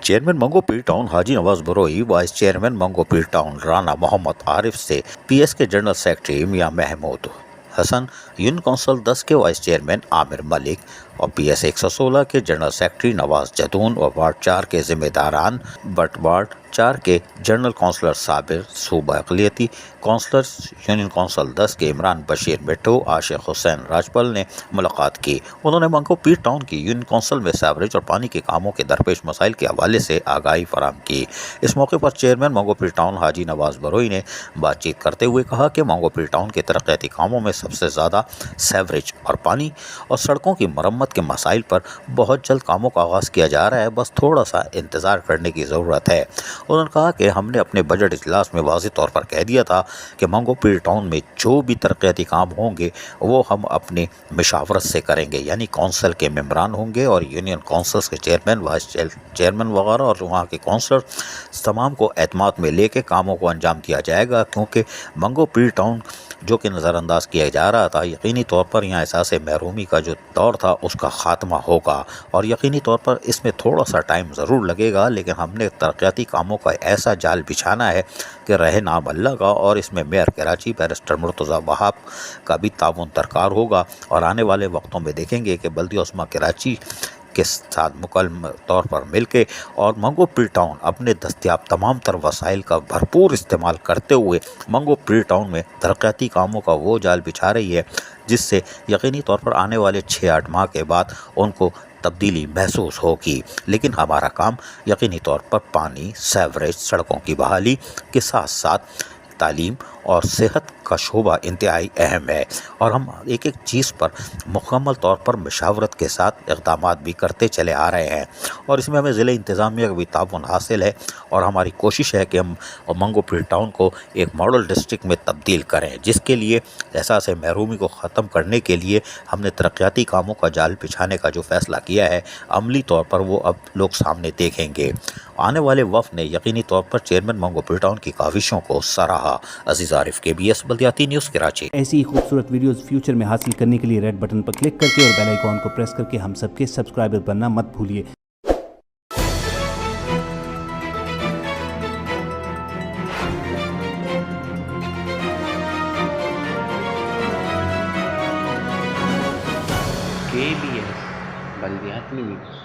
Chairman मंगो पीर town हाजी Nawaz Baroi, vice chairman मंगो पीर town Rana Mohammad Arif से PS के general secretary मियां Mahmood Hasan, union council 10 के vice chairman Aamir Malik और पीएस 116 के जनरल सेक्रेटरी नवाज जदून और वार्ड 4 के जिम्मेदारान बट वार्ड 4 के जनरल काउंसलर साबिर, सूबा अक़लियती काउंसलर यूनियन काउंसिल 10 के इमरान बशीर मिट्टू, आशिक हुसैन राजपल ने मुलाकात की। उन्होंने मंगो पीर टाउन की यूनियन काउंसिल में सीवरेज और पानी के कामों के दरपेश मसाइल के हवाले से आगाही फराहम की। इस मौके पर चेयरमैन मंगो पीर टाउन हाजी नवाज बरोई ने बातचीत करते हुए कहा कि मंगो पीर टाउन के तरक्याती कामों में सबसे ज़्यादा सीवरेज और पानी और सड़कों की मरम्मत के मसाइल पर बहुत जल्द कामों का आगाज़ किया जा रहा है, बस थोड़ा सा इंतज़ार करने की ज़रूरत है। उन्होंने कहा कि हमने अपने बजट इजलास में वाज़ेह तौर पर कह दिया था कि मंगो पीर टाउन में जो भी तरक्याती काम होंगे वो हम अपनी मशावरत से करेंगे, यानी काउंसिल के मेंबरान होंगे और यूनियन काउंसिल्स के चेयरमैन, वाइस चेयरमैन वगैरह और वहाँ के काउंसलर तमाम को एतमाद में लेके कामों को अंजाम दिया जाएगा, क्योंकि मंगो पीर टाउन जो कि नज़रअंदाज किया जा रहा था, यकीनी तौर पर यहाँ एहसास महरूमी का जो दौर था उसका ख़ात्मा होगा और यकीनी तौर पर इसमें थोड़ा सा टाइम ज़रूर लगेगा, लेकिन हमने तरक्याती कामों का ऐसा जाल बिछाना है कि रहे नाम अल्लाह का। और इसमें मेयर कराची बैरिस्टर मुर्तज़ा वहाब का भी ताउन दरकार होगा और आने वाले वक्तों में देखेंगे कि बल्दी उस्मा कराची के साथ मुकम्मल तौर पर मिलके और मंगो पीर टाउन अपने दस्तियाब तमाम तर वसाइल का भरपूर इस्तेमाल करते हुए मंगो पीर टाउन में तरक्याती कामों का वो जाल बिछा रही है जिससे यकीनी तौर पर आने वाले 6-8 माह के बाद उनको तब्दीली महसूस होगी। लेकिन हमारा काम यकीनी तौर पर पानी, सीवरेज, सड़कों की बहाली के साथ साथ तालीम और सेहत का शोबा इंतहाई अहम है और हम एक एक चीज़ पर मुकम्मल तौर पर मशावरत के साथ इक़दामात भी करते चले आ रहे हैं और इसमें हमें ज़िले इंतज़ामिया का भी ताउन हासिल है और हमारी कोशिश है कि हम मंगो पीर टाउन को एक मॉडल डिस्ट्रिक्ट में तब्दील करें, जिसके लिए एहसास महरूमी को ख़त्म करने के लिए हमने तरक्याती कामों का जाल बिछाने का जो फ़ैसला किया है, अमली तौर पर वो अब लोग सामने देखेंगे। आने वाले वफ़द ने यकीनी तौर पर चेयरमैन मंगो पीर टाउन की काविशों को सराहा। अजीज़ आरिफ, KBS बल्दियाती न्यूज़ कराची। ऐसी ही खूबसूरत वीडियोस फ्यूचर में हासिल करने के लिए रेड बटन पर क्लिक करके और बेल आइकॉन को प्रेस करके हम सबके सब्सक्राइबर बनना मत भूलिए। KBS बल्दियाती न्यूज़।